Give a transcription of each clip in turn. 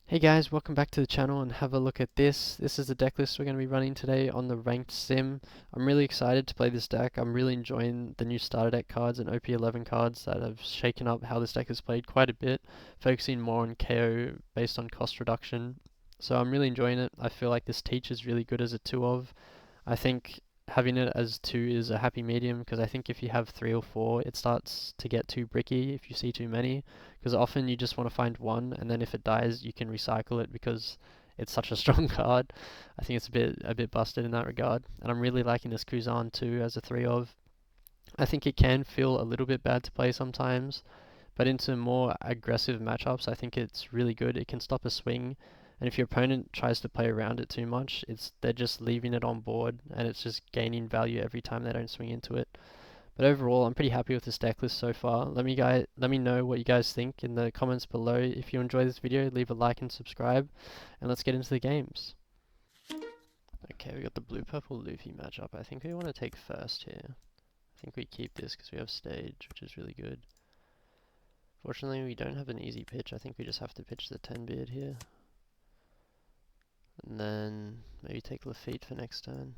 Hey guys, welcome back to the channel and have a look at this. This is the deck list we're going to be running today on the ranked sim. I'm really excited to play this deck. I'm really enjoying the new starter deck cards and OP11 cards that have shaken up how this deck is played quite a bit, focusing more on KO based on cost reduction. So I'm really enjoying it. I feel like this teach is really good as a 2 of. I think having it as 2 is a happy medium because I think if you have 3 or 4 it starts to get too bricky if you see too many, because often you just want to find one and then if it dies you can recycle it because it's such a strong card. I think it's a bit busted in that regard, and I'm really liking this Kuzan too as a 3 of. I think it can feel a little bit bad to play sometimes, but into more aggressive matchups, I think it's really good. It can stop a swing, and if your opponent tries to play around it too much, they're just leaving it on board, and it's just gaining value every time they don't swing into it. But overall, I'm pretty happy with this deck list so far. Let me know what you guys think in the comments below. If you enjoy this video, leave a like and subscribe, and let's get into the games. Okay, we got the blue-purple Luffy matchup. I think we want to take first here. I think we keep this because we have stage, which is really good. Fortunately, we don't have an easy pitch. I think we just have to pitch the 10 beard here. And then maybe take Lafitte for next turn.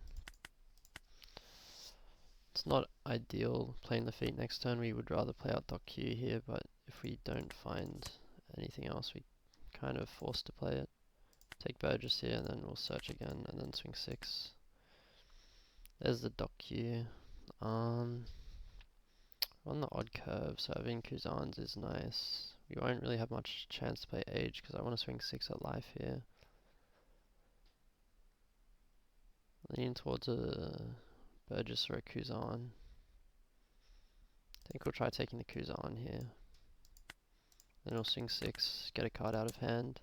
It's not ideal playing Lafitte next turn. We would rather play out Doc Q here, but if we don't find anything else, we kind of forced to play it. Take Burgess here, and then we'll search again, and then swing 6. There's the Doc Q. On the odd curve, so having Kuzans is nice. We won't really have much chance to play Age because I want to swing 6 at life here. Leaning towards a Burgess or a Kuzan. I think we'll try taking the Kuzan here. Then we'll swing 6, get a card out of hand.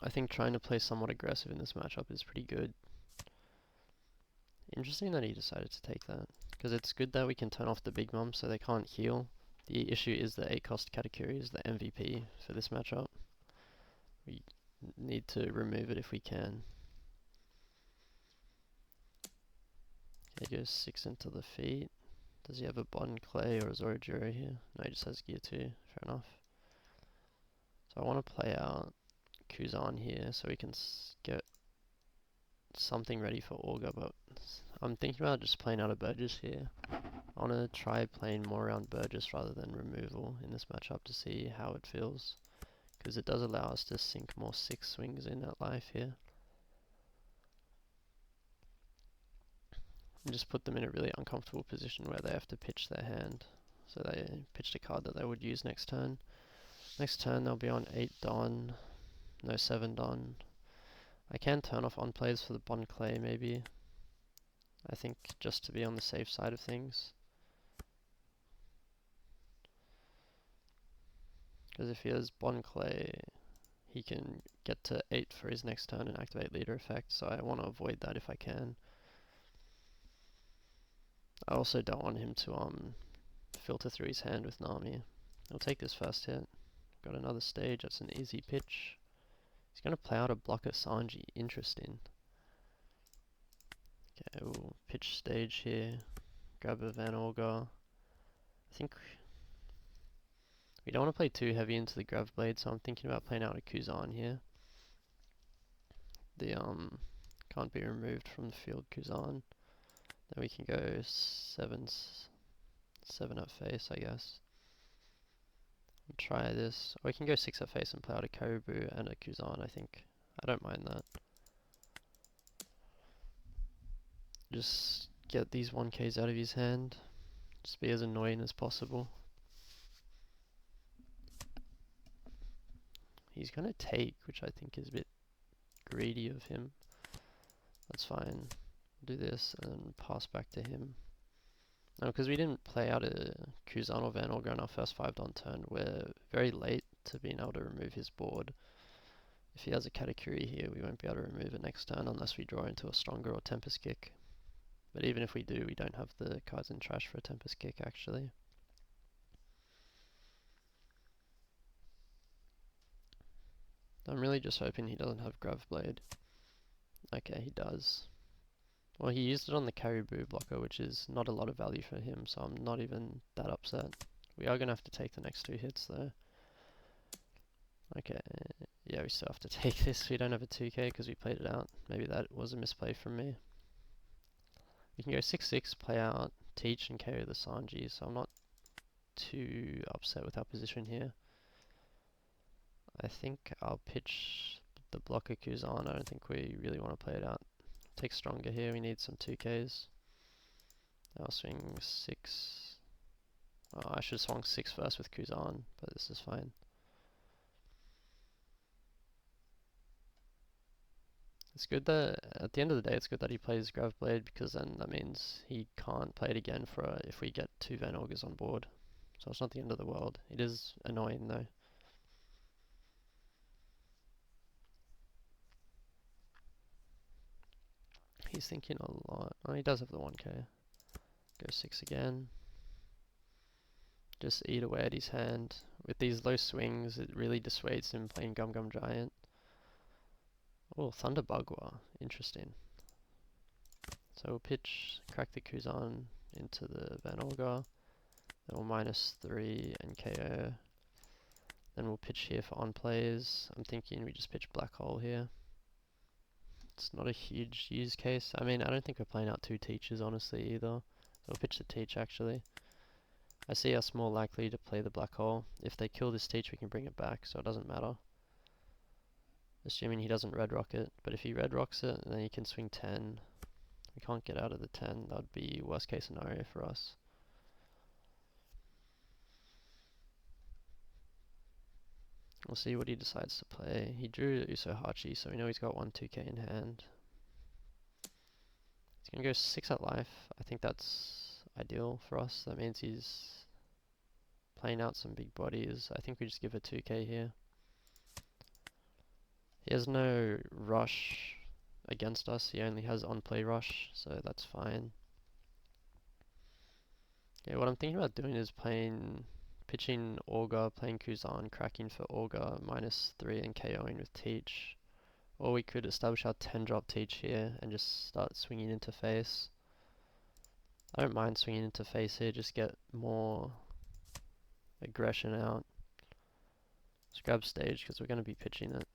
I think trying to play somewhat aggressive in this matchup is pretty good. Interesting that he decided to take that, because it's good that we can turn off the Big Mom so they can't heal. The issue is the 8 cost Katakuri is the MVP for this matchup. We need to remove it if we can. Okay, goes 6 into the feet. Does he have a Bon Clay or a Zorojuro here? No, he just has Gear 2. Fair enough. So I want to play out Kuzan here so we can get something ready for Augur, but I'm thinking about just playing out a Burgess here. I want to try playing more around Burgess rather than removal in this matchup to see how it feels, because it does allow us to sink more 6 swings in at life here. And just put them in a really uncomfortable position where they have to pitch their hand. So they pitched a card that they would use next turn. Next turn they'll be on 8 Don, no 7 Don. I can turn off on plays for the Bon Clay maybe. I think just to be on the safe side of things. Because if he has Bon Clay, he can get to 8 for his next turn and activate leader effect, so I want to avoid that if I can. I also don't want him to filter through his hand with Nami. I'll take this first hit. Got another stage, that's an easy pitch. He's going to play out a blocker Sanji, interesting. Okay, we'll pitch stage here, grab a Van Olga. I think we don't want to play too heavy into the Grav Blade, so I'm thinking about playing out a Kuzan here. The can't be removed from the field Kuzan. Then we can go 7 at face, I guess. And try this. Or we can go 6 at face and play out a Caribou and a Kuzan, I think. I don't mind that. Just get these 1Ks out of his hand. Just be as annoying as possible. He's gonna take, which I think is a bit greedy of him. That's fine. Do this and pass back to him. No, because we didn't play out a Kuzan or Van Olga on our first 5 Don turn, we're very late to being able to remove his board. If he has a Katakuri here, we won't be able to remove it next turn unless we draw into a Stronger or Tempest Kick. But even if we do, we don't have the cards in trash for a Tempest Kick actually. I'm really just hoping he doesn't have Grav Blade. Okay, he does. Well, he used it on the Caribou blocker, which is not a lot of value for him, so I'm not even that upset. We are going to have to take the next 2 hits though. Okay, yeah, we still have to take this. We don't have a 2k because we played it out. Maybe that was a misplay from me. We can go 6-6, play out, teach and KO the Sanji, so I'm not too upset with our position here. I think I'll pitch the blocker Kuzan. I don't think we really want to play it out. Take stronger here, we need some 2Ks. I'll swing 6. Oh, I should have swung 6 first with Kuzan, but this is fine. It's good that, at the end of the day, it's good that he plays Gravblade, because then that means he can't play it again for if we get 2 Van Augers on board. So it's not the end of the world. It is annoying though. He's thinking a lot. Oh, he does have the 1k. Go 6 again. Just eat away at his hand. With these low swings, it really dissuades him playing Gum Gum Giant. Oh, Thunderbugwa. Interesting. So we'll pitch, crack the Kuzan into the Van Olga. Then we'll -3 and KO. Then we'll pitch here for on plays. I'm thinking we just pitch Black Hole here. It's not a huge use case. I mean, I don't think we're playing out 2 teachers honestly either. So we'll pitch the teach actually. I see us more likely to play the Black Hole. If they kill this teach, we can bring it back, so it doesn't matter. Assuming he doesn't red rock it, but if he red rocks it, then he can swing 10. We can't get out of the 10, that would be worst case scenario for us. We'll see what he decides to play. He drew Usohachi, so we know he's got 1 2k in hand. He's gonna go 6 at life. I think that's ideal for us. That means he's playing out some big bodies. I think we just give a 2k here. He has no rush against us. He only has on play rush, so that's fine. Yeah, what I'm thinking about doing is pitching Augur, playing Kuzan, cracking for Augur, -3 and KOing with Teach. Or we could establish our 10 drop Teach here and just start swinging into face. I don't mind swinging into face here, just get more aggression out. Let's grab stage because we're going to be pitching it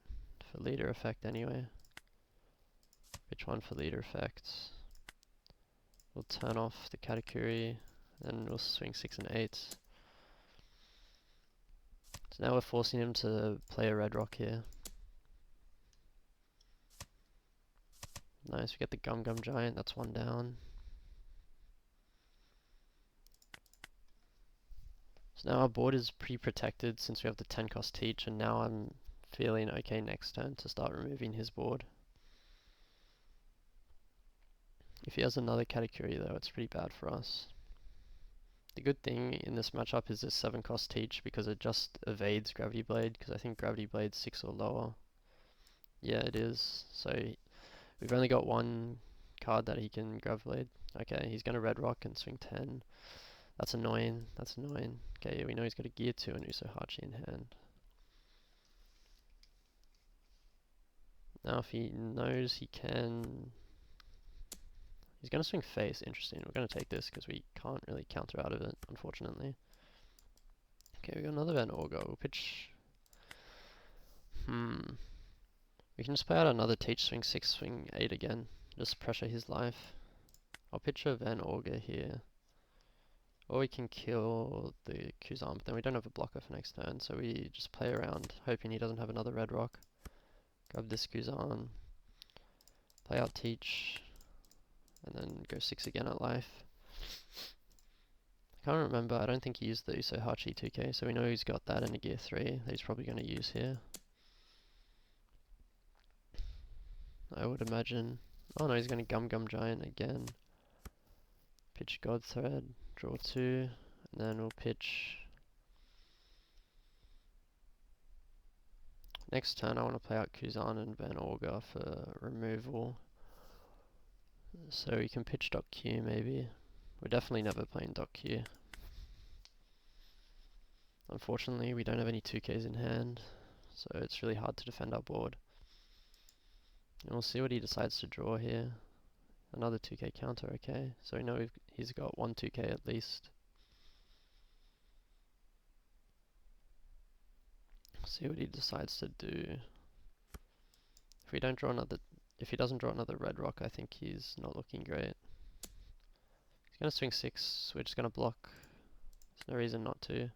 for leader effect anyway. Pitch 1 for leader effect. We'll turn off the Katakuri, then we'll swing 6 and 8. So now we're forcing him to play a red rock here. Nice, we get the Gum Gum Giant, that's 1 down. So now our board is pre-protected since we have the 10 cost teach, and now I'm feeling okay next turn to start removing his board. If he has another Katakuri though, it's pretty bad for us. The good thing in this matchup is this 7 cost teach because it just evades Gravity Blade, because I think Gravity Blade's 6 or lower. Yeah, it is. So we've only got 1 card that he can Gravity Blade. Okay, he's gonna red rock and swing 10. That's annoying, that's annoying. Okay, we know he's got a Gear 2 and Usohachi in hand. Now if he knows he can... He's going to swing face, interesting. We're going to take this because we can't really counter out of it, unfortunately. Okay, we got another Van Augur. We'll pitch... We can just play out another teach, swing 6, swing 8 again. Just pressure his life. I'll pitch a Van Augur here. Or we can kill the Kuzan, but then we don't have a blocker for next turn, so we just play around, hoping he doesn't have another red rock. Grab this Kuzan. Play out teach. And then go 6 again at life. I can't remember, I don't think he used the Usohachi 2k, so we know he's got that and a Gear 3 that he's probably going to use here. I would imagine. Oh no, he's going to Gum Gum Giant again. Pitch God Thread, draw 2, and then we'll pitch... Next turn I want to play out Kuzan and Van Augur for removal. So we can pitch Doc Q maybe. We're definitely never playing Doc Q. Unfortunately, we don't have any 2Ks in hand, so it's really hard to defend our board. And we'll see what he decides to draw here. Another 2K counter, okay. So we know he's got 1 2K at least. See what he decides to do. If we don't draw another, if he doesn't draw another red rock, I think he's not looking great. He's gonna swing 6. We're just gonna block. There's no reason not to.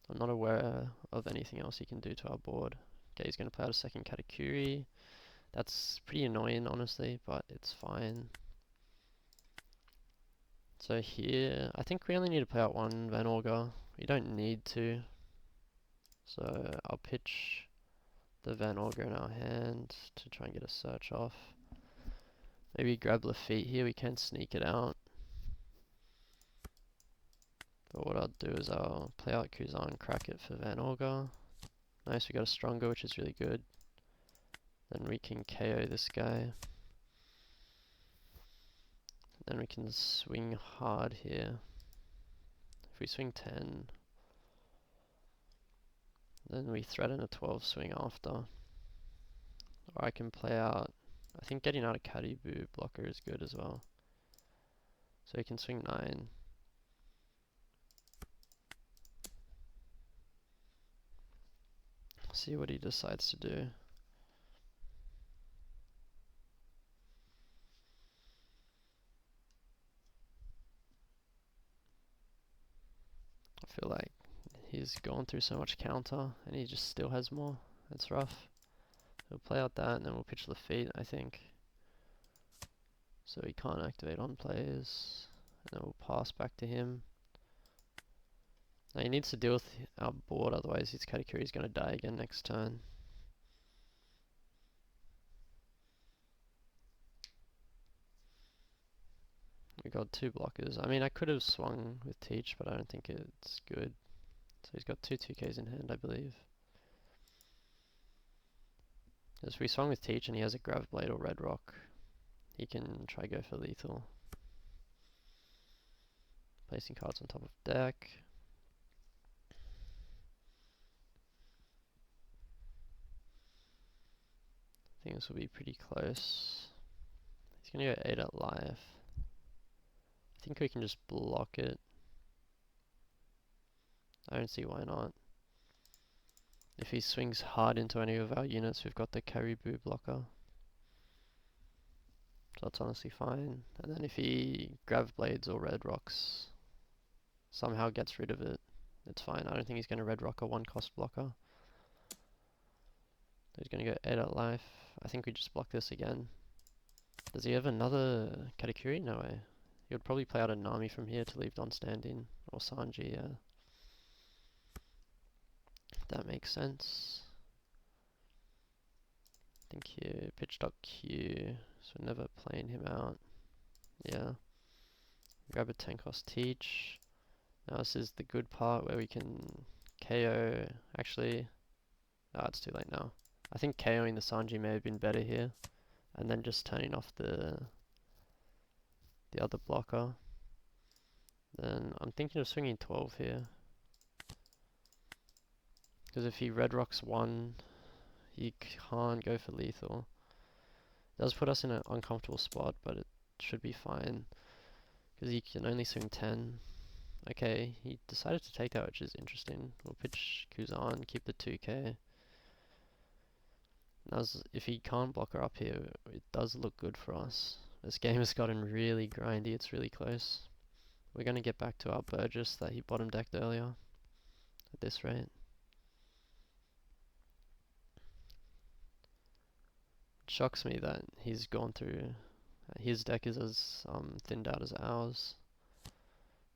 I'm not aware of anything else he can do to our board. Okay, he's gonna play out a second Katakuri. That's pretty annoying, honestly, but it's fine. So here, I think we only need to play out one Van Auger. We don't need to. So I'll pitch the Van Auger in our hand to try and get a search off. Maybe grab Luffy here, we can sneak it out. But what I'll do is I'll play out Kuzan, crack it for Van Auger. Nice, we got a stronger, which is really good. Then we can KO this guy. Then we can swing hard here. If we swing 10, then we threaten a 12 swing after. Or I can play out, I think getting out a Karibu blocker is good as well. So he can swing 9. See what he decides to do. I feel like he's gone through so much counter and he just still has more. It's rough. We'll play out that and then we'll pitch the feet, I think. So he can't activate on plays. And then we'll pass back to him. Now he needs to deal with our board, otherwise his Katakuri is going to die again next turn. We got 2 blockers. I mean, I could have swung with Teach, but I don't think it's good. So he's got 2 2Ks in hand, I believe. If we swung with Teach and he has a Grav Blade or Red Rock, he can try go for lethal. Placing cards on top of deck. I think this will be pretty close. He's going to go 8 at life. I think we can just block it. I don't see why not. If he swings hard into any of our units, we've got the Caribou blocker. So that's honestly fine. And then if he Grav Blades or Red Rocks, somehow gets rid of it, it's fine. I don't think he's going to Red Rock a 1-cost blocker. He's going to go 8 at life. I think we just block this again. Does he have another Katakuri? No way. He would probably play out a Nami from here to leave Don standing. Or Sanji, yeah. That makes sense. I think here, pitch dot Q, so we're never playing him out. Yeah. Grab a 10-cost Teach. Now this is the good part where we can KO, actually, it's too late now. I think KOing the Sanji may have been better here, and then just turning off the other blocker. Then I'm thinking of swinging 12 here. Because if he Red Rocks 1, he can't go for lethal. It does put us in an uncomfortable spot, but it should be fine. Because he can only swing 10. Okay, he decided to take that, which is interesting. We'll pitch Kuzan, keep the 2k. Now, if he can't block her up here, it does look good for us. This game has gotten really grindy, it's really close. We're going to get back to our Burgess that he bottom decked earlier, at this rate. It shocks me that he's gone through, his deck is as thinned out as ours,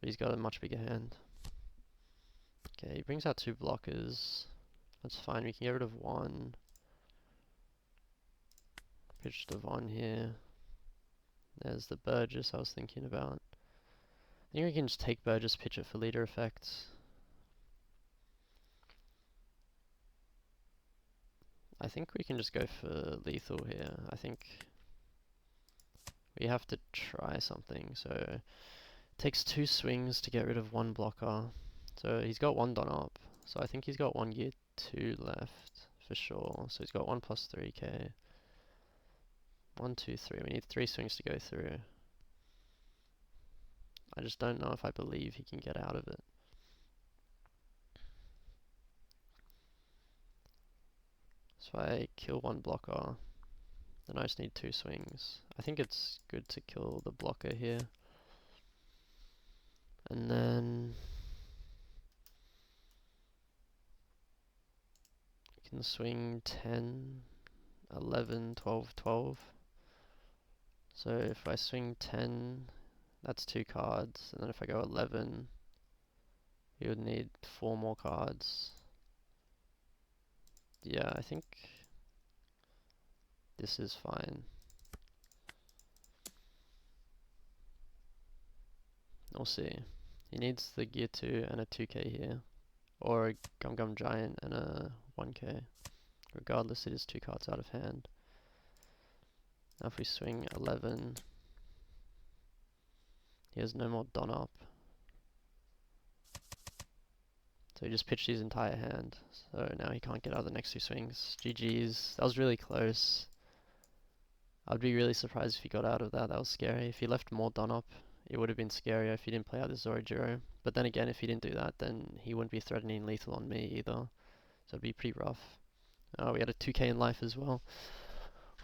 but he's got a much bigger hand. Okay, he brings out 2 blockers, that's fine, we can get rid of 1. Pitch Devon here. There's the Burgess I was thinking about. I think we can just take Burgess, pitch it for leader effects. I think we can just go for lethal here. I think we have to try something. So it takes 2 swings to get rid of 1 blocker. So he's got 1 done up. So I think he's got 1 gear 2 left for sure. So he's got 1 plus 3k. 1, 2, 3. We need 3 swings to go through. I just don't know if I believe he can get out of it. So I kill one blocker, then I just need 2 swings. I think it's good to kill the blocker here. And then you can swing 10, 11, 12, 12. So if I swing 10, that's 2 cards, and then if I go 11, you would need 4 more cards. Yeah, I think this is fine. We'll see. He needs the Gear 2 and a 2k here, or a Gum Gum Giant and a 1k. Regardless, it is 2 cards out of hand. Now if we swing 11, he has no more Don up. So he just pitched his entire hand. So now he can't get out of the next 2 swings. GG's. That was really close. I'd be really surprised if he got out of that. That was scary. If he left more Don up, it would have been scarier if he didn't play out the Zorojiro. But then again, if he didn't do that, then he wouldn't be threatening lethal on me either. So it'd be pretty rough. Oh, we had a 2k in life as well.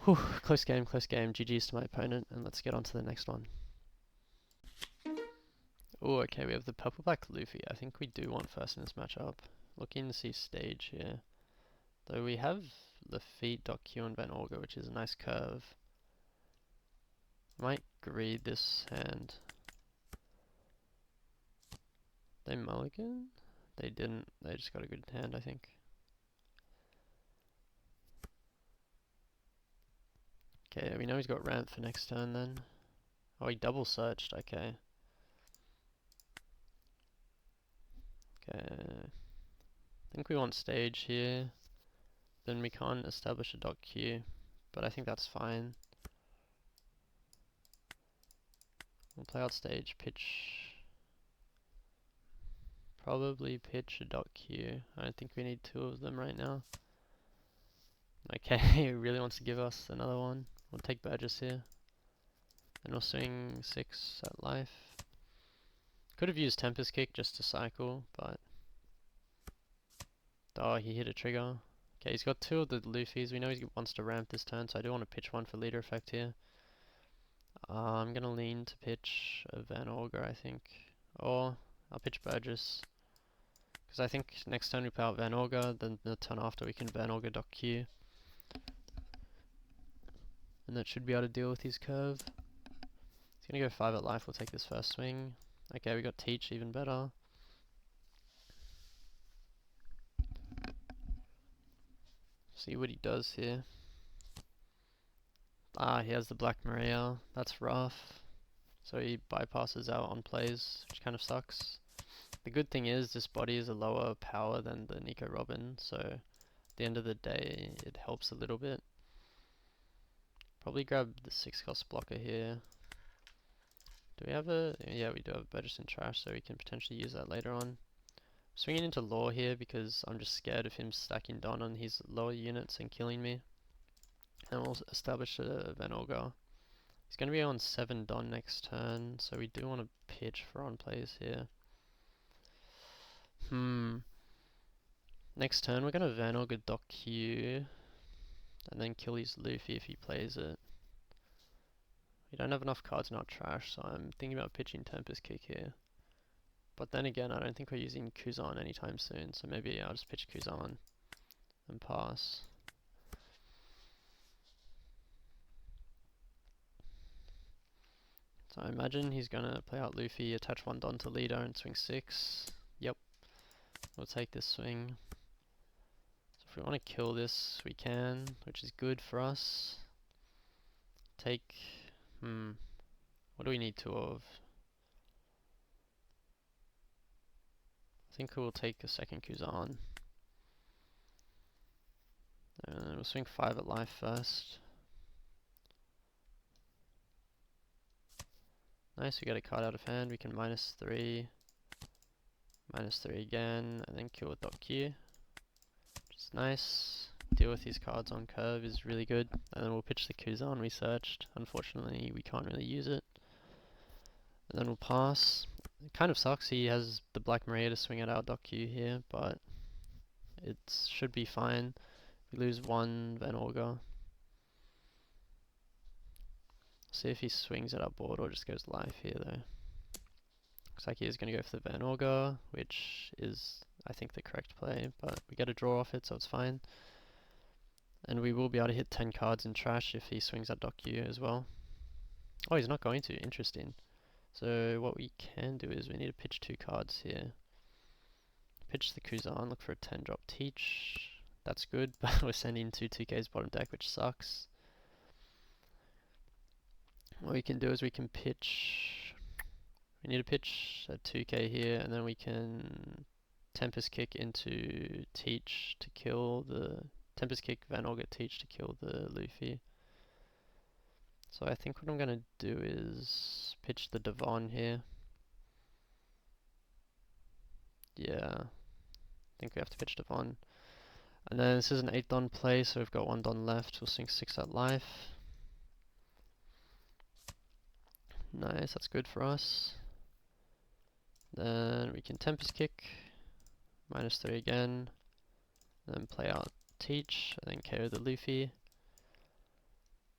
Whew, close game, close game. GG's to my opponent, and let's get on to the next one. Oh, okay, we have the purple black Luffy. I think we do want first in this matchup. Looking to see stage here. Though we have Luffy, Q, and Van Orga, which is a nice curve. Might greed this hand. They mulligan? They didn't. They just got a good hand, I think. Okay, we know he's got ramp for next turn then. Oh, he double searched. Okay. Okay. I think we want stage here. Then we can't establish a Q, but I think that's fine. We'll play out stage, pitch. Probably pitch a Q. I don't think we need 2 of them right now. Okay, he really wants to give us another one. We'll take Burgess here. And we'll swing 6 at life. Could have used Tempest Kick just to cycle, but... Oh, he hit a trigger. Okay, he's got 2 of the Luffys. We know he wants to ramp this turn, so I do want to pitch one for leader effect here. I'm going to lean to pitch a Van Orga, I think. Or I'll pitch Burgess. Because I think next turn we play out Van Orga, then the turn after we can Van Orga Q. And that should be able to deal with his curve. He's going to go 5 at life. We'll take this first swing. Okay, we got Teach, even better. See what he does here. Ah, he has the Black Maria. That's rough. So he bypasses out on plays, which kind of sucks. The good thing is this body is a lower power than the Nico Robin, so at the end of the day it helps a little bit. Probably grab the 6 cost blocker here. Do we have a... Yeah, we do have a Burgess in trash, so we can potentially use that later on. Swinging into Law here because I'm just scared of him stacking Don on his lower units and killing me. And we'll establish a Van Orga. He's going to be on 7 Don next turn, so we do want to pitch for on plays here. Next turn we're going to Van Orga Q, and then kill his Luffy if he plays it. We don't have enough cards in our trash, so I'm thinking about pitching Tempest Kick here. But then again, I don't think we're using Kuzan anytime soon, so maybe I'll just pitch Kuzan and pass. So I imagine he's gonna play out Luffy, attach 1 Don to leader and swing 6. Yep, we'll take this swing. So if we want to kill this, we can, which is good for us. Take, what do we need 2 of? I think we'll take a second Kuzan. And we'll swing 5 at life first. Nice, we get a card out of hand. We can -3, -3 again, and then kill with Q. Which is nice. Deal with these cards on curve is really good. And then we'll pitch the Kuzan we searched. Unfortunately, we can't really use it. And then we'll pass. It kind of sucks he has the Black Maria to swing at our Q here, but it should be fine. We lose one Van Auger. See if he swings at our board or just goes live here though. Looks like he is going to go for the Van Auger, which is, I think, the correct play, but we get a draw off it, so it's fine. And we will be able to hit 10 cards in trash if he swings at Dock U as well. Oh, he's not going to. Interesting. So what we can do is we need to pitch 2 cards here. Pitch the Kuzan, look for a 10 drop Teach. That's good, but we're sending 2 2Ks bottom deck, which sucks. What we can do is we can pitch... We need to pitch a 2K here, and then we can Tempest Kick into Teach to kill the... Tempest Kick, Van Auger, Teach to kill the Luffy. So I think what I'm going to do is pitch the Devon here. Yeah, I think we have to pitch Devon. And then this is an 8 Don play, so we've got 1 Don left. We'll swing 6 at life. Nice, that's good for us. Then we can Tempest Kick, -3 again. Then play out Teach, and then KO the Luffy.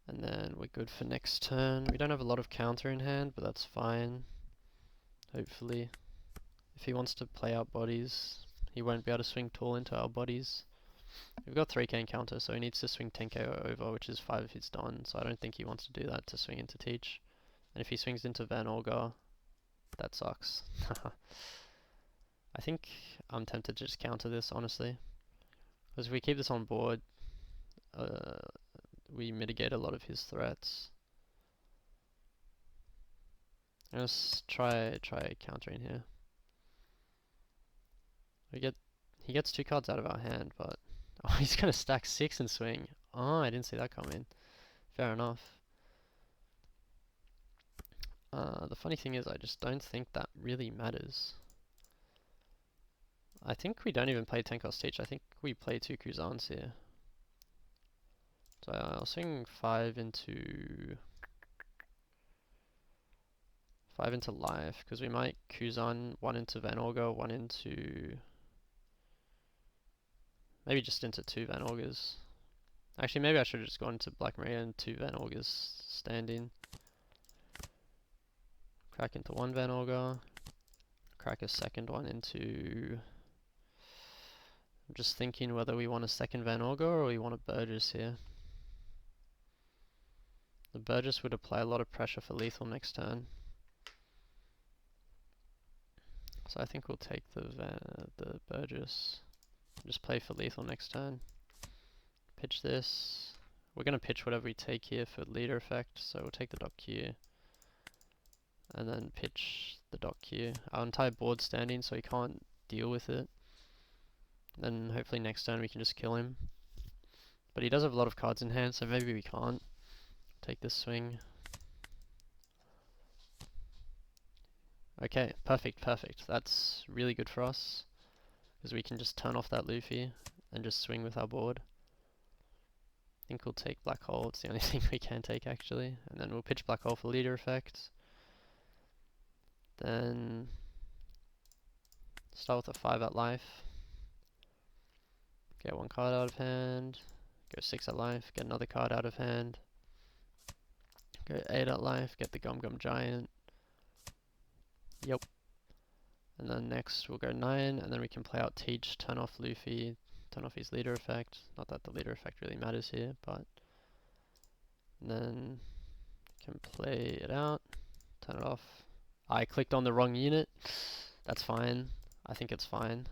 And then we're good for next turn. We don't have a lot of counter in hand, but that's fine. Hopefully. If he wants to play out bodies, he won't be able to swing tall into our bodies. We've got 3k in counter, so he needs to swing 10k over, which is 5 if he's done. So I don't think he wants to do that to swing into Teach. And if he swings into Van Auger, that sucks. I think I'm tempted to just counter this, honestly. Because if we keep this on board, we mitigate a lot of his threats. Let's try countering here. He gets 2 cards out of our hand, but oh, he's gonna stack 6 and swing. Oh, I didn't see that coming. Fair enough. The funny thing is, I just don't think that really matters. I think we don't even play 10 cost Teach. I think we play 2 Kuzans here. So I'll swing 5 into life, because we might Kuzan 1 into Van Auger, 1 into... Maybe just into 2 Van Augers. Actually, maybe I should have just gone into Blackbeard Mirror and 2 Van Augers standing. Crack into 1 Van Auger. Crack a second one into... I'm just thinking whether we want a second Van Auger or we want a Burgess here. The Burgess would apply a lot of pressure for lethal next turn. So I think we'll take the Burgess. Just play for lethal next turn. Pitch this. We're going to pitch whatever we take here for leader effect, so we'll take the Dock Q. And then pitch the Dock Q. Our entire board's standing, so he can't deal with it. Then hopefully next turn we can just kill him. But he does have a lot of cards in hand, so maybe we can't. Take this swing. Okay, perfect. That's really good for us, because we can just turn off that Luffy and just swing with our board. I think we'll take Black Hole, it's the only thing we can take actually. And then we'll pitch Black Hole for leader effect. Then start with a 5 at life. Get 1 card out of hand. Go 6 at life, get another card out of hand. Go 8 at life, get the Gum Gum Giant. Yep. And then next we'll go 9, and then we can play out Teach, turn off Luffy, turn off his leader effect. Not that the leader effect really matters here, but... And then can play it out, turn it off. I clicked on the wrong unit. That's fine. I think it's fine.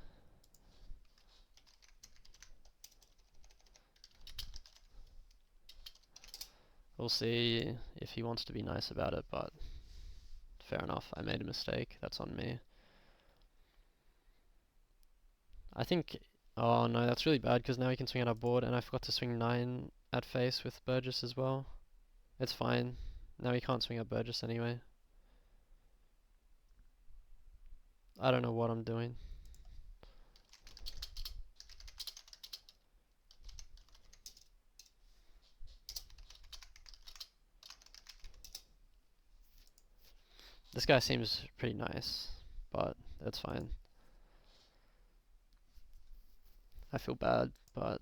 We'll see if he wants to be nice about it, but fair enough. I made a mistake. That's on me. I think... Oh no, that's really bad, because now he can swing at our board, and I forgot to swing 9 at face with Burgess as well. It's fine. Now he can't swing at Burgess anyway. I don't know what I'm doing. This guy seems pretty nice, but that's fine. I feel bad, but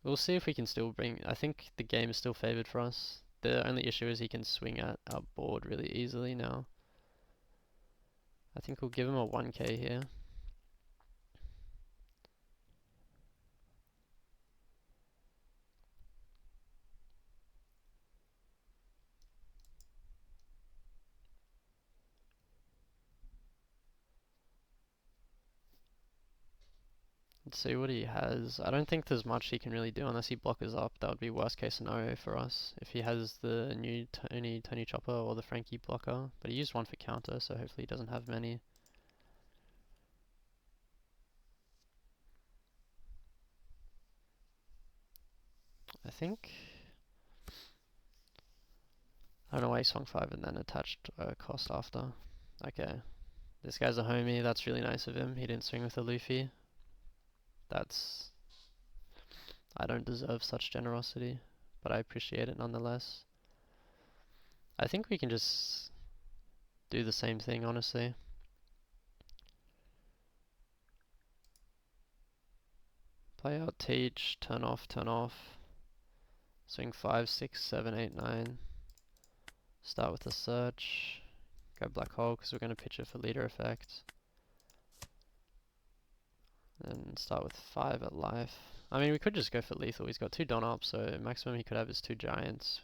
We'll see if we can still bring... I think the game is still favoured for us. The only issue is he can swing at our board really easily now. I think we'll give him a 1k here. Let's see what he has. I don't think there's much he can really do unless he blockers up. That would be worst case scenario for us. If he has the new Tony Chopper or the Frankie blocker. But he used one for counter, so hopefully he doesn't have many. I think... I don't know why he swung 5 and then attached cost after. Okay. This guy's a homie. That's really nice of him. He didn't swing with a Luffy. That's... I don't deserve such generosity, but I appreciate it nonetheless. I think we can just do the same thing, honestly. Play out teach, turn off, swing 5, 6, 7, 8, 9. Start with a search, go black hole because we're going to pitch it for leader effect. And start with 5 at life. I mean, we could just go for lethal. He's got 2 Don up, so maximum he could have is 2 giants.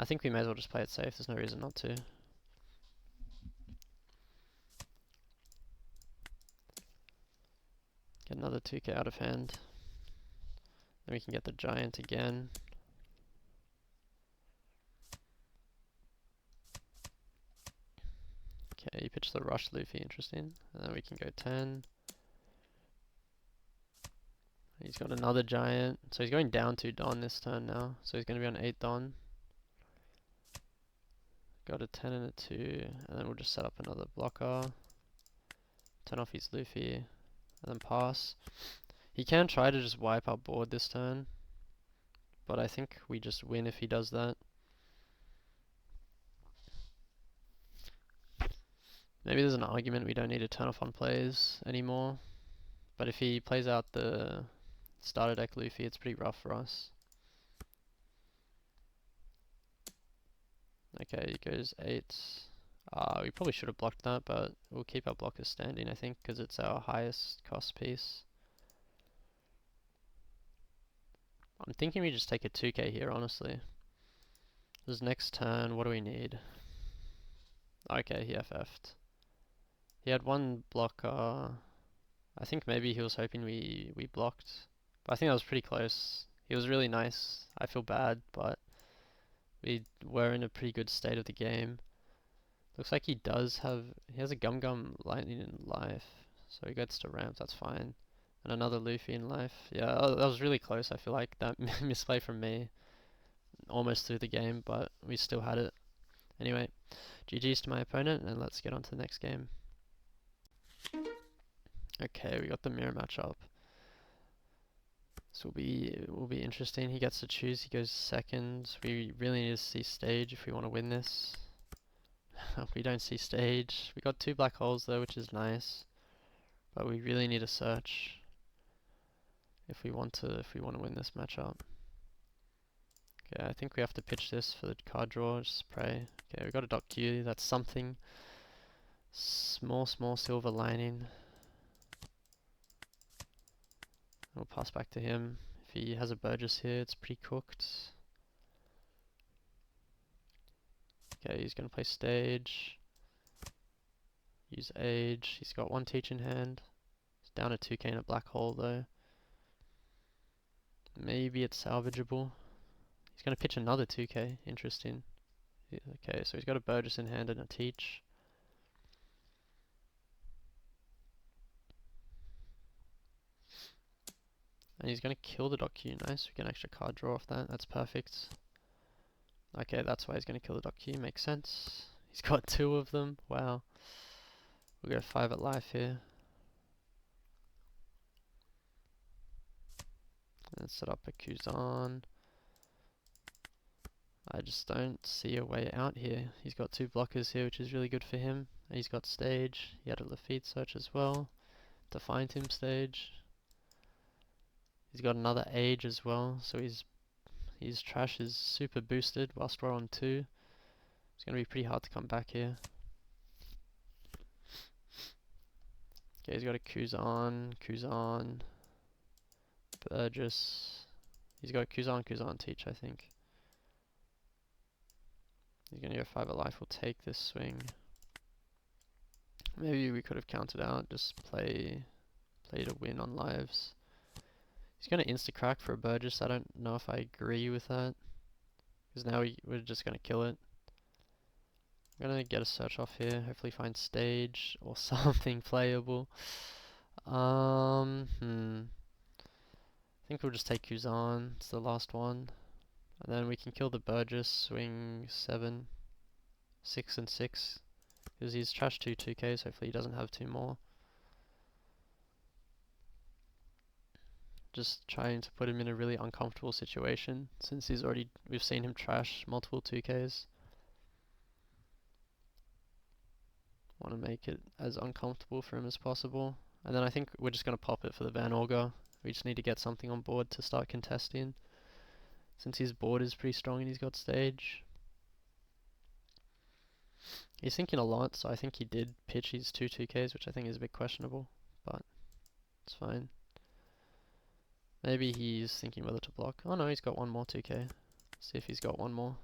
I think we may as well just play it safe. There's no reason not to. Get another 2k out of hand. Then we can get the giant again. Okay, you pitch the rush Luffy, interesting. And then we can go 10. He's got another giant. So he's going down 2 Don this turn now. So he's going to be on 8 Don. Got a 10 and a 2. And then we'll just set up another blocker. Turn off his Luffy. And then pass. He can try to just wipe our board this turn. But I think we just win if he does that. Maybe there's an argument we don't need to turn off on plays anymore. But if he plays out the starter deck Luffy, it's pretty rough for us. Okay, he goes 8. We probably should have blocked that, but we'll keep our blockers standing, I think, because it's our highest cost piece. I'm thinking we just take a 2k here, honestly. This next turn, what do we need? Okay, he FF'd. He had one blocker. I think maybe he was hoping we blocked. But I think that was pretty close. He was really nice. I feel bad, but we were in a pretty good state of the game. Looks like he has a Gum Gum Lightning in life. So he gets to ramp, that's fine. And another Luffy in life. Yeah, that was really close, I feel like. That misplay from me. Almost through the game, but we still had it. Anyway, GG's to my opponent, and let's get on to the next game. Okay, we got the mirror matchup. This will be interesting. He gets to choose, he goes second. We really need to see stage if we want to win this. We don't see stage. We got 2 black holes though, which is nice. But we really need a search if we want to win this matchup. Okay, I think we have to pitch this for the card draw, just pray. Okay, we got a .Q, that's something. Small silver lining. We'll pass back to him. If he has a Burgess here, it's pretty cooked. Okay, he's gonna play stage. Use age. He's got 1 teach in hand. He's down a 2k in a black hole though. Maybe it's salvageable. He's gonna pitch another 2k. Interesting. Okay, so he's got a Burgess in hand and a teach. And he's gonna kill the .Q. Nice, we get an extra card draw off that. That's perfect. Okay, that's why he's gonna kill the .Q. Makes sense. He's got 2 of them. Wow. We'll go 5 at life here. Let's set up a Kuzan. I just don't see a way out here. He's got 2 blockers here, which is really good for him. He's got stage. He had a Lafitte search as well to find him stage. He's got another age as well, so his trash is super boosted whilst we're on 2. It's going to be pretty hard to come back here. Okay, he's got a Kuzan, Burgess. He's got Kuzan Teach, I think. He's going to go 5 of life. We'll take this swing. Maybe we could have counted out, just play to win on lives. He's going to insta-crack for a Burgess. I don't know if I agree with that, because now we're just going to kill it. I'm going to get a search off here, hopefully find stage or something playable. I think we'll just take Kuzan, it's the last one. And then we can kill the Burgess, swing 7, 6 and 6. Because he's trash 2Ks, hopefully he doesn't have 2 more. Just trying to put him in a really uncomfortable situation, since we've seen him trash multiple 2Ks. Want to make it as uncomfortable for him as possible. And then I think we're just going to pop it for the Van Auger. We just need to get something on board to start contesting, since his board is pretty strong and he's got stage. He's thinking a lot, so I think he did pitch his 2Ks, which I think is a bit questionable, but it's fine. Maybe he's thinking whether to block. Oh no, he's got one more 2K. Let's see if he's got one more.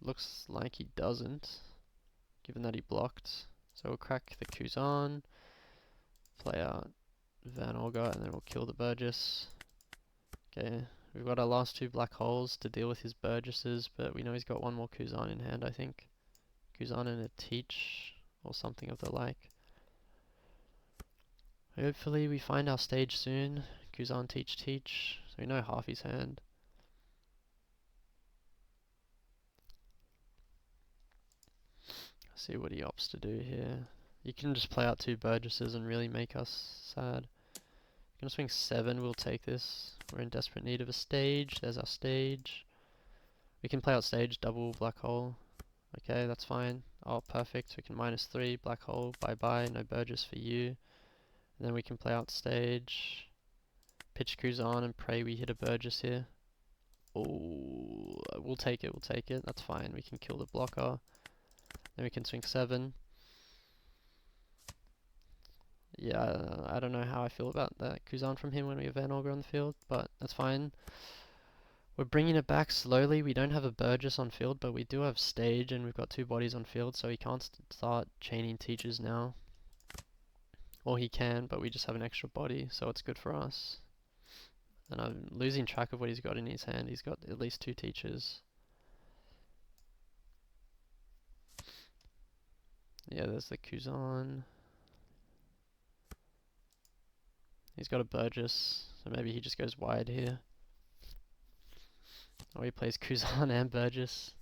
Looks like he doesn't, given that he blocked. So we'll crack the Kuzan, play out Van Auger, and then we'll kill the Burgess. Okay, we've got our last 2 black holes to deal with his Burgesses, but we know he's got one more Kuzan in hand, I think. Kuzan and a Teach, or something of the like. Hopefully we find our stage soon. Kuzan Teach, so we know half his hand. See what he opts to do here. You can just play out 2 Burgesses and really make us sad. Gonna swing 7, we'll take this. We're in desperate need of a stage. There's our stage. We can play out stage, double black hole. Okay, that's fine. Oh, perfect. We can -3, black hole, bye bye, no Burgess for you. And then we can play out stage, pitch Kuzan and pray we hit a Burgess here. Oh, we'll take it, that's fine. We can kill the blocker. Then we can swing 7. Yeah, I don't know how I feel about that Kuzan from him when we have Van Auger on the field, but that's fine. We're bringing it back slowly. We don't have a Burgess on field, but we do have stage, and we've got 2 bodies on field, so he can't start chaining Teachers now. Or he can, but we just have an extra body, so it's good for us. And I'm losing track of what he's got in his hand. He's got at least 2 Teachers. Yeah, there's the Kuzan. He's got a Burgess, so maybe he just goes wide here. Or he plays Kuzan and Burgess.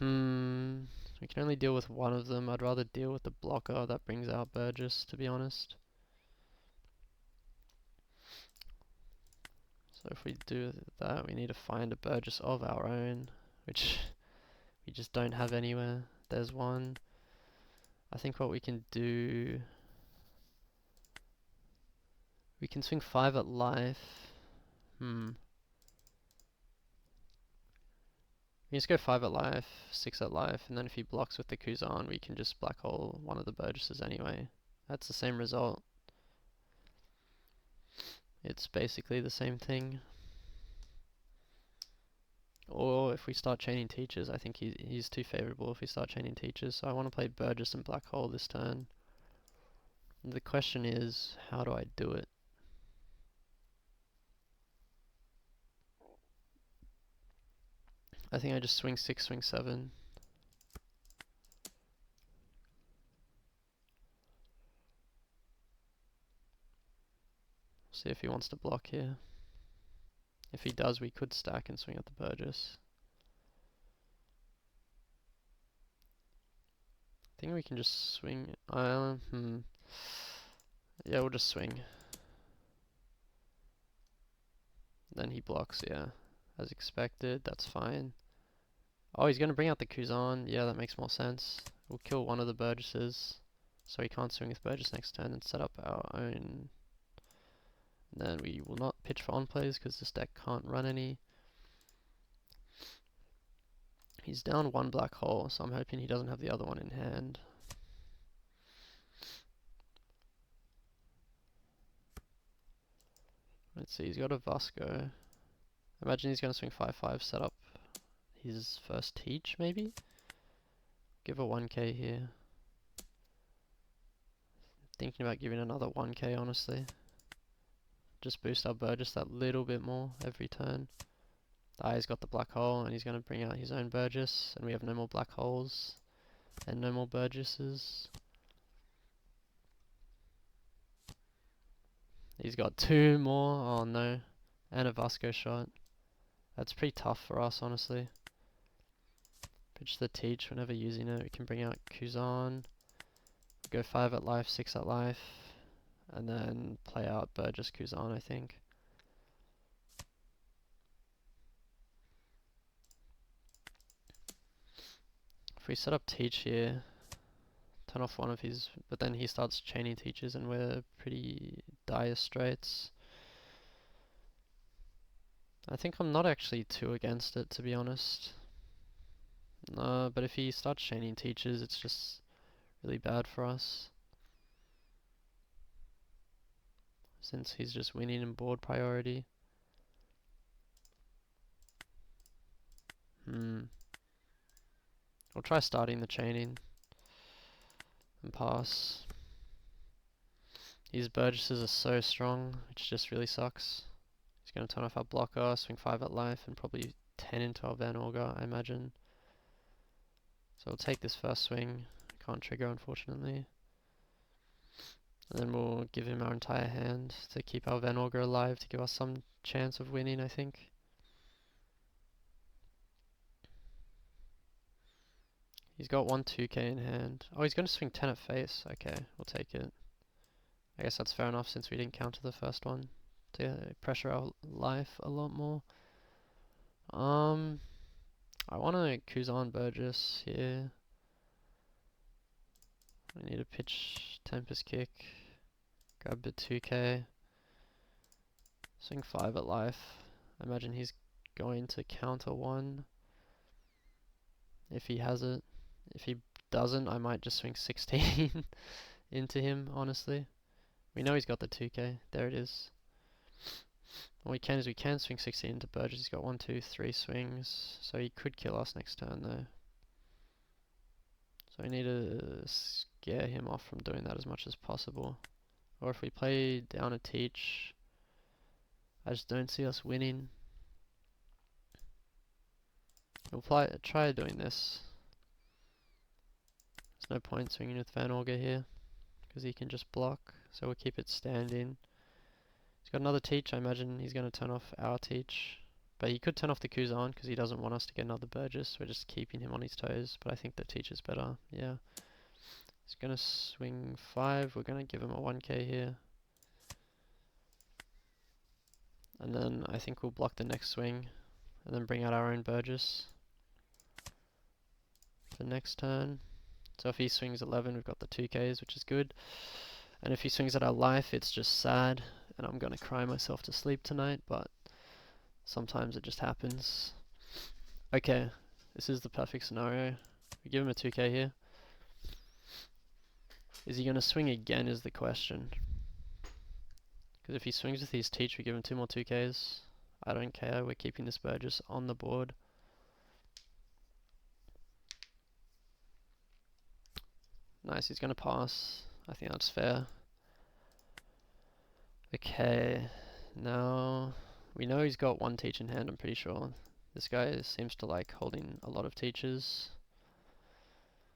We can only deal with one of them. I'd rather deal with the blocker that brings out Burgess, to be honest. So if we do that, we need to find a Burgess of our own, which we just don't have anywhere. There's one. I think what we can do... We can swing 5 at life. We can just go 5 at life, 6 at life, and then if he blocks with the Kuzan, we can just black hole one of the Burgesses anyway. That's the same result. It's basically the same thing. Or if we start chaining Teachers, I think he's too favourable if we start chaining Teachers. So I want to play Burgess and black hole this turn. The question is, how do I do it? I think I just swing 6, swing 7. See if he wants to block here. If he does, we could stack and swing at the Burgess. I think we can just swing. Yeah, we'll just swing. Then he blocks, yeah. As expected, that's fine. Oh, he's going to bring out the Kuzan. Yeah, that makes more sense. We'll kill one of the Burgesses, so he can't swing with Burgess next turn and set up our own And then we will not pitch for on plays because this deck can't run any. He's down one black hole, so I'm hoping he doesn't have the other one in hand. Let's see, he's got a Vasco. Imagine he's going to swing 5-5, set up his first teach, maybe? Give a 1k here. Thinking about giving another 1k, honestly. Just boost our Burgess that little bit more every turn. He's got the black hole, and he's going to bring out his own Burgess, and we have no more black holes, and no more Burgesses. He's got 2 more, oh no, and a Vasco shot. That's pretty tough for us, honestly. Pitch the teach whenever using it. We can bring out Kuzan, go 5 at life, 6 at life, and then play out Burgess Kuzan, I think. If we set up teach here, turn off one of his, but then he starts chaining teachers and we're pretty dire straits. I think I'm not actually too against it, to be honest. No, but if he starts chaining teachers, it's just really bad for us. Since he's just winning in board priority. We'll try starting the chaining and pass. His Burgesses are so strong, which just really sucks. He's going to turn off our blocker, swing 5 at life, and probably 10 into our Van Augur, I imagine. So we'll take this first swing. Can't trigger, unfortunately. And then we'll give him our entire hand to keep our Van Augur alive, to give us some chance of winning, I think. He's got 1-2k in hand. Oh, he's going to swing 10 at face. Okay, we'll take it. I guess that's fair enough since we didn't counter the first one to pressure our life a lot more. I want to Kuzan Burgess here. I need to pitch Tempest Kick. Grab the 2k. Swing 5 at life. I imagine he's going to counter 1. If he has it. If he doesn't, I might just swing 16 into him, honestly. We know he's got the 2k. There it is. What we can is we can swing 16 into Burgess. He's got 1, 2, 3 swings. So he could kill us next turn though. So we need to scare him off from doing that as much as possible. Or if we play down a teach, I just don't see us winning. We'll try doing this. There's no point swinging with Van Augur here, because he can just block. So we'll keep it standing. He's got another teach. I imagine he's going to turn off our teach. But he could turn off the Kuzan because he doesn't want us to get another Burgess. We're just keeping him on his toes. But I think the teach is better. Yeah. He's going to swing 5. We're going to give him a 1k here. And then I think we'll block the next swing. And then bring out our own Burgess for next turn. So if he swings 11, we've got the 2ks, which is good. And if he swings at our life, it's just sad. And I'm going to cry myself to sleep tonight. But sometimes it just happens. Okay, this is the perfect scenario. We give him a 2k here. Is he going to swing again is the question. Because if he swings with his teach, we give him 2 more 2ks. I don't care, we're keeping this Burgess on the board. Nice, he's going to pass. I think that's fair. Okay, now we know he's got 1 teach in hand, I'm pretty sure. This guy seems to like holding a lot of teachers.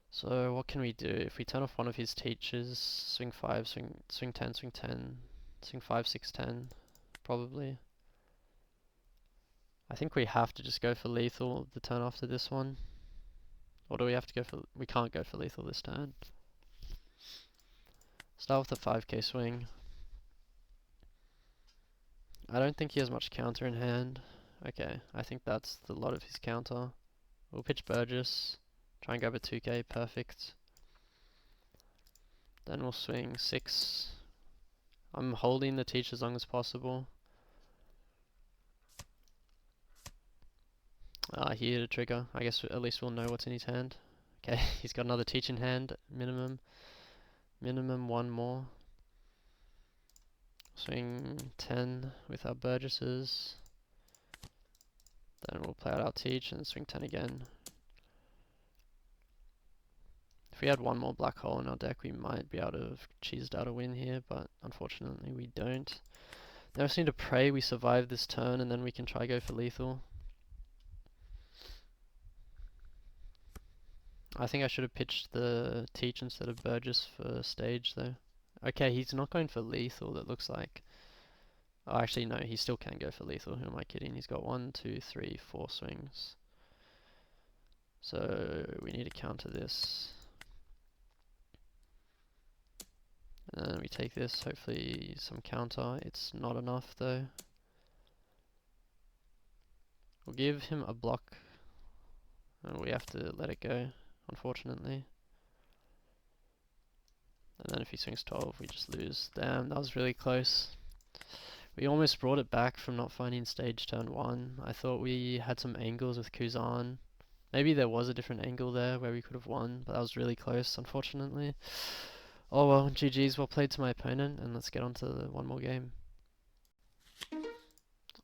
So what can we do? If we turn off one of his teachers, swing 5, swing 10, swing 10, swing 5, 6, 10, probably. I think we have to just go for lethal the turn after this one. Or do we have to go for... We can't go for lethal this turn. Start with the 5k swing. I don't think he has much counter in hand. Okay, I think that's the lot of his counter. We'll pitch Burgess. Try and grab a 2k, perfect. Then we'll swing 6 I'm holding the teach as long as possible. He hit a trigger. I guess at least we'll know what's in his hand. Okay, he's got another teach in hand, minimum. Minimum one more. Swing 10 with our Burgesses. Then we'll play out our teach and swing 10 again. If we had one more black hole in our deck, we might be able to have cheesed out a win here, but unfortunately we don't. Now we just need to pray we survive this turn and then we can try go for lethal. I think I should have pitched the teach instead of Burgess for stage though. Okay, he's not going for lethal, it looks like. Oh, actually no, he still can go for lethal, who am I kidding? He's got 1, 2, 3, 4 swings. So we need to counter this. And then we take this, hopefully some counter. It's not enough though. We'll give him a block. And we have to let it go, unfortunately. And then if he swings 12, we just lose. Damn, that was really close. We almost brought it back from not finding stage turn 1. I thought we had some angles with Kuzan. Maybe there was a different angle there where we could have won, but that was really close, unfortunately. Oh well, GG's, well played to my opponent, and let's get on to one more game.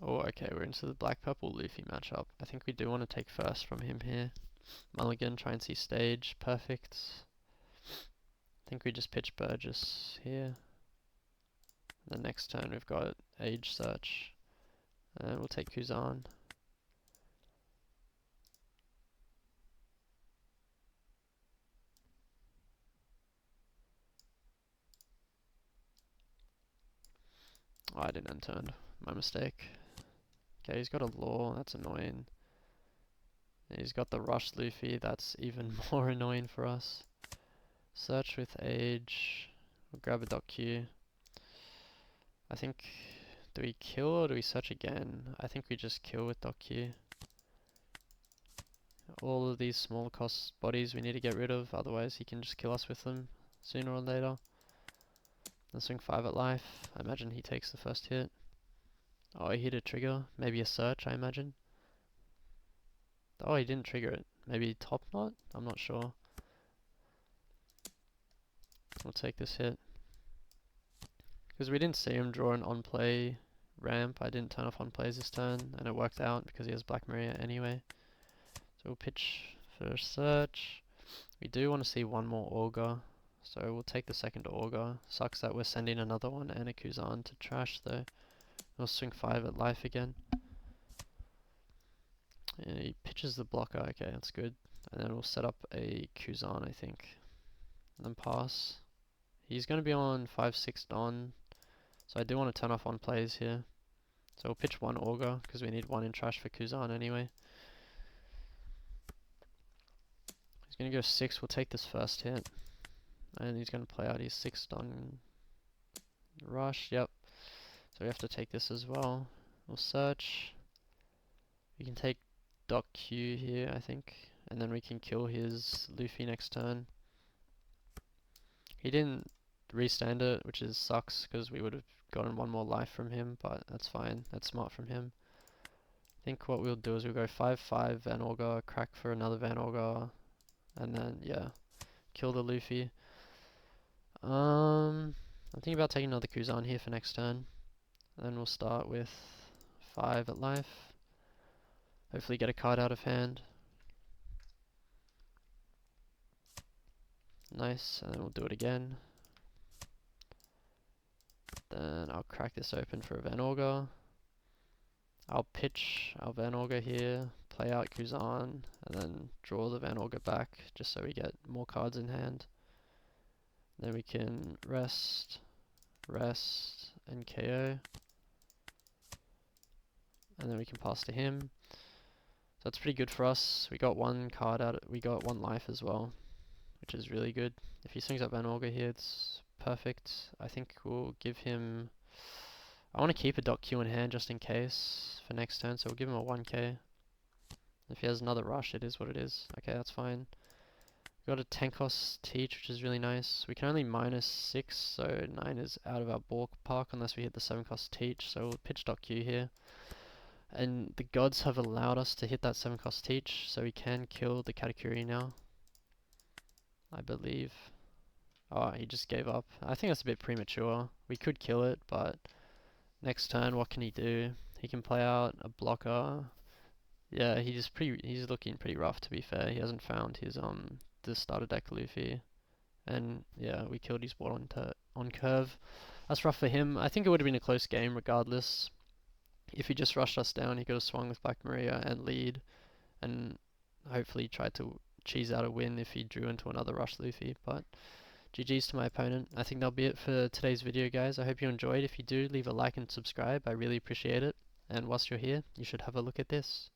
Oh, okay, we're into the black-purple Luffy matchup. I think we do want to take first from him here. Mulligan, try and see stage, perfect. I think we just pitch Burgess here. The next turn we've got Age Search, and we'll take Kuzan. Oh, I didn't end turn. My mistake. Okay, he's got a law, that's annoying. And he's got the rush Luffy, that's even more annoying for us. Search with Age. We'll grab a dot Q. I think, do we kill or do we search again? I think we just kill with dot Q. All of these small cost bodies we need to get rid of, otherwise he can just kill us with them sooner or later. Let's swing 5 at life. I imagine he takes the first hit. Oh, he hit a trigger. Maybe a search, I imagine. Oh, he didn't trigger it. Maybe top knot? I'm not sure. We'll take this hit. Because we didn't see him draw an on-play ramp. I didn't turn off on-plays this turn, and it worked out because he has Black Mirror anyway. So we'll pitch for a search. We do want to see one more Augur, so we'll take the second Augur. Sucks that we're sending another one and a Kuzan to trash though. We'll swing 5 at life again. And he pitches the blocker, okay, that's good. And then we'll set up a Kuzan, I think. And then pass. He's going to be on 5-6 Don, so I do want to turn off on plays here. So we'll pitch 1 Augur, because we need 1 in trash for Kuzan anyway. He's going to go 6, we'll take this first hit. And he's going to play out his 6 Don rush, yep. So we have to take this as well. We'll search. We can take dot Q here, I think. And then we can kill his Luffy next turn. He didn't restand it, which sucks, because we would have gotten 1 more life from him, but that's fine. That's smart from him. I think what we'll do is we'll go 5-5 Van Augur, crack for another Van Augur, and then, yeah, kill the Luffy. I'm thinking about taking another Kuzan here for next turn. And then we'll start with 5 at life. Hopefully get a card out of hand. Nice, and then we'll do it again. Then I'll crack this open for a Van Augur. I'll pitch our Van Augur here, play out Kuzan, and then draw the Van Augur back, just so we get more cards in hand. Then we can rest, and KO. And then we can pass to him. So that's pretty good for us. We got 1 card out, we got 1 life as well, which is really good. If he swings up Van Augur here, it's perfect. I think we'll give him... I want to keep a dot Q in hand just in case for next turn, so we'll give him a 1k. If he has another rush, it is what it is. Okay, that's fine. Got a 10 cost teach, which is really nice. We can only -6, so 9 is out of our ballpark unless we hit the 7 cost teach, so we'll pitch .q here. And the gods have allowed us to hit that 7 cost teach, so we can kill the Katakuri now, I believe. Oh, he just gave up. I think that's a bit premature. We could kill it, but next turn, what can he do? He can play out a blocker. Yeah, he's looking pretty rough, to be fair. He hasn't found his the starter deck Luffy. And yeah, we killed his board on curve. That's rough for him. I think it would have been a close game regardless. If he just rushed us down, he could have swung with Black Maria and lead, and hopefully tried to cheese out a win if he drew into another rush Luffy. But GG's to my opponent. I think that'll be it for today's video, guys. I hope you enjoyed. If you do, leave a like and subscribe. I really appreciate it. And whilst you're here, you should have a look at this.